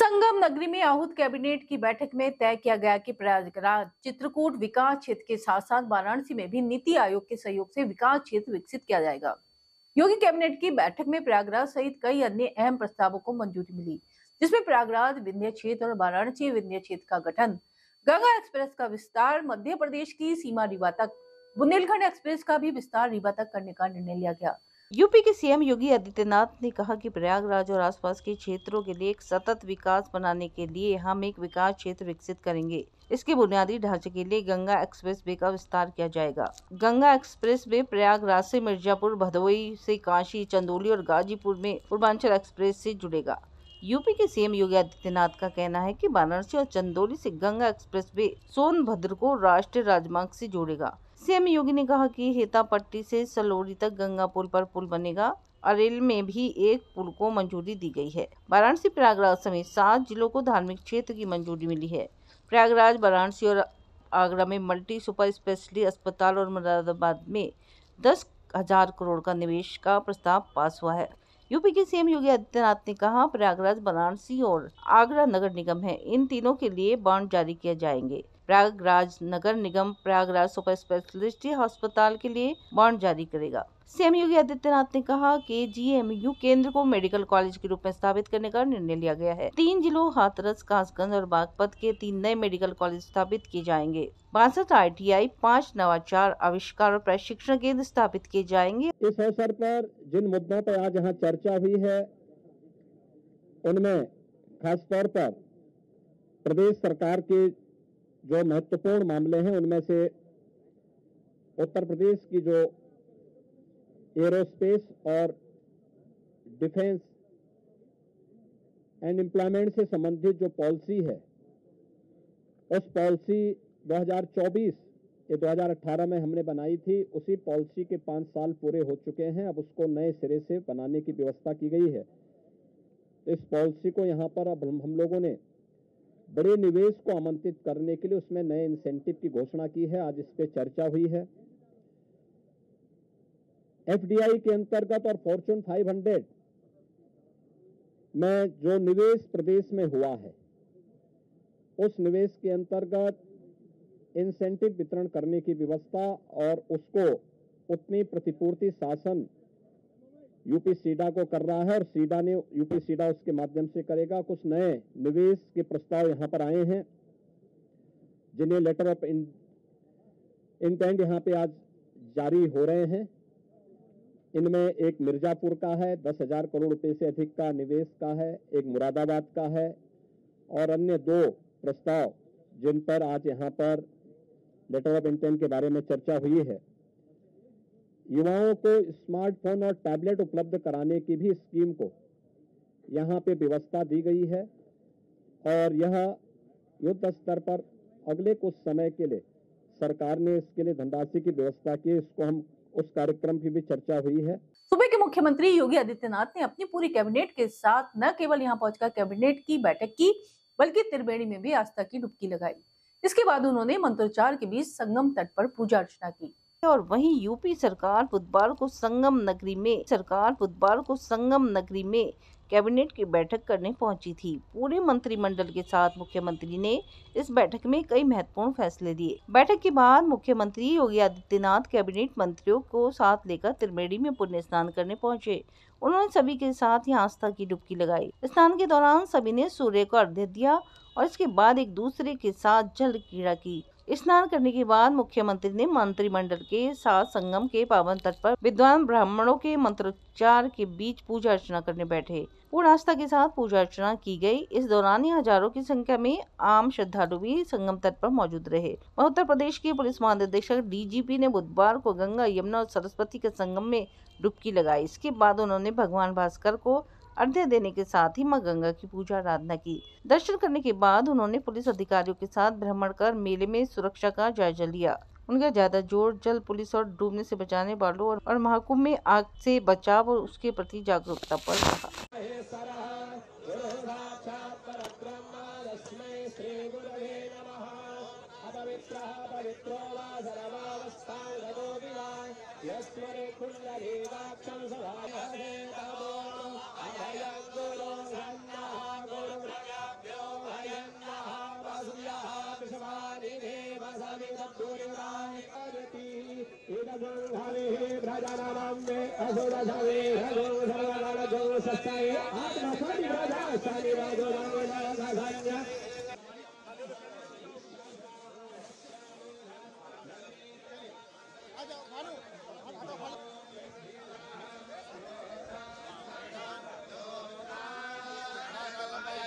संगम नगरी में आहूत कैबिनेट की बैठक में तय किया गया कि प्रयागराज चित्रकूट विकास क्षेत्र के साथ साथ वाराणसी में भी नीति आयोग के सहयोग से विकास क्षेत्र विकसित किया जाएगा। योगी कैबिनेट की बैठक में प्रयागराज सहित कई अन्य अहम प्रस्तावों को मंजूरी मिली, जिसमें प्रयागराज विंध्य क्षेत्र और वाराणसी विंध्य क्षेत्र का गठन, गंगा एक्सप्रेस का विस्तार, मध्य प्रदेश की सीमा रीवा तक, बुंदेलखंड एक्सप्रेस का भी विस्तार रीवा तक करने का निर्णय लिया गया। यूपी के सीएम योगी आदित्यनाथ ने कहा कि प्रयागराज और आसपास के क्षेत्रों के लिए एक सतत विकास बनाने के लिए हम एक विकास क्षेत्र विकसित करेंगे। इसके बुनियादी ढांचे के लिए गंगा एक्सप्रेस वे का विस्तार किया जाएगा। गंगा एक्सप्रेस वे प्रयागराज से मिर्जापुर, भदोही से काशी, चंदौली और गाजीपुर में पूर्वांचल एक्सप्रेस से जुड़ेगा। यूपी के सीएम योगी आदित्यनाथ का कहना है कि वाराणसी और चंदौली से गंगा एक्सप्रेस वे सोनभद्र को राष्ट्रीय राजमार्ग से जोड़ेगा। सीएम योगी ने कहा कि हेतापट्टी से सलोरी तक गंगा पुल पर पुल बनेगा। अरेल में भी एक पुल को मंजूरी दी गई है। वाराणसी, प्रयागराज समेत 7 जिलों को धार्मिक क्षेत्र की मंजूरी मिली है। प्रयागराज, वाराणसी और आगरा में मल्टी सुपर स्पेशलिटी अस्पताल और मुरादाबाद में 10,000 करोड़ का निवेश का प्रस्ताव पास हुआ है। यूपी के सीएम योगी आदित्यनाथ ने कहा, प्रयागराज, वाराणसी और आगरा नगर निगम है, इन तीनों के लिए बॉन्ड जारी किए जाएंगे। प्रयागराज नगर निगम प्रयागराज सुपर स्पेशलिटी अस्पताल के लिए बॉन्ड जारी करेगा। सीएम योगी आदित्यनाथ ने कहा कि जीएमयू केंद्र को मेडिकल कॉलेज के रूप में स्थापित करने का निर्णय लिया गया है। 3 जिलों हाथरस, कासगंज और बागपत के 3 नए मेडिकल कॉलेज स्थापित किए जाएंगे। 62 ITI, 5 नवाचार, आविष्कार और प्रशिक्षण केंद्र स्थापित किए जाएंगे। इस अवसर पर जिन मुद्दों पर आज यहाँ चर्चा हुई है, उनमें खास तौर पर प्रदेश सरकार के जो महत्वपूर्ण मामले हैं, उनमें से उत्तर प्रदेश की जो एरोस्पेस और डिफेंस एंड एम्प्लॉयमेंट से संबंधित जो पॉलिसी है, उस पॉलिसी 2024 ये 2018 में हमने बनाई थी, उसी पॉलिसी के 5 साल पूरे हो चुके हैं। अब उसको नए सिरे से बनाने की व्यवस्था की गई है। इस पॉलिसी को यहाँ पर अब हम लोगों ने बड़े निवेश को आमंत्रित करने के लिए उसमें नए इंसेंटिव की घोषणा की है। आज इस पे चर्चा हुई है। FDI के अंतर्गत और फॉर्च्यून 500 में जो निवेश प्रदेश में हुआ है, उस निवेश के अंतर्गत इंसेंटिव वितरण करने की व्यवस्था और उसको उतनी प्रतिपूर्ति शासन यूपी सीडा को कर रहा है और यूपी सीडा उसके माध्यम से करेगा। कुछ नए निवेश के प्रस्ताव यहाँ पर आए हैं, जिन्हें लेटर ऑफ इंटेंट यहाँ पे आज जारी हो रहे हैं। इनमें एक मिर्जापुर का है, 10,000 करोड़ रुपए से अधिक का निवेश का है, एक मुरादाबाद का है और अन्य 2 प्रस्ताव जिन पर आज यहाँ पर लेटर ऑफ इंटेंट के बारे में चर्चा हुई है। युवाओं को स्मार्टफोन और टैबलेट उपलब्ध कराने की भी स्कीम को यहाँ पे व्यवस्था दी गई है और यह युद्ध स्तर पर अगले कुछ समय के लिए सरकार ने इसके लिए धनराशि की व्यवस्था की। इसको हम उस कार्यक्रम की भी चर्चा हुई है। सूबे के मुख्यमंत्री योगी आदित्यनाथ ने अपनी पूरी कैबिनेट के साथ न केवल यहां पहुंचकर कैबिनेट की बैठक की, बल्कि त्रिवेणी में भी आस्था की डुबकी लगाई। इसके बाद उन्होंने मंत्रोच्चार के बीच संगम तट पर पूजा अर्चना की। और वहीं यूपी सरकार बुधवार को संगम नगरी में कैबिनेट की बैठक करने पहुंची थी। पूरे मंत्रिमंडल के साथ मुख्यमंत्री ने इस बैठक में कई महत्वपूर्ण फैसले लिए। बैठक के बाद मुख्यमंत्री योगी आदित्यनाथ कैबिनेट मंत्रियों को साथ लेकर त्रिवेणी में पुण्य स्नान करने पहुंचे। उन्होंने सभी के साथ यहाँ आस्था की डुबकी लगाई। स्नान के दौरान सभी ने सूर्य को अर्घ्य दिया और इसके बाद एक दूसरे के साथ जल क्रीड़ा की। स्नान करने के बाद मुख्यमंत्री ने मंत्रिमंडल के साथ संगम के पावन तट पर विद्वान ब्राह्मणों के मंत्रोच्चार के बीच पूजा अर्चना करने बैठे। पूर्ण आस्था के साथ पूजा अर्चना की गई। इस दौरान हजारों की संख्या में आम श्रद्धालु भी संगम तट पर मौजूद रहे। उत्तर प्रदेश के पुलिस महानिदेशक DGP ने बुधवार को गंगा, यमुना और सरस्वती के संगम में डुबकी लगाई। इसके बाद उन्होंने भगवान भास्कर को अर्घ्य देने के साथ ही मां गंगा की पूजा आराधना की। दर्शन करने के बाद उन्होंने पुलिस अधिकारियों के साथ भ्रमण कर मेले में सुरक्षा का जायजा लिया। उनका ज्यादा जोर जल पुलिस और डूबने से बचाने वालों और महाकुंभ में आग से बचाव और उसके प्रति जागरूकता पर रहा। आ जाओ भानु, हटो भानु।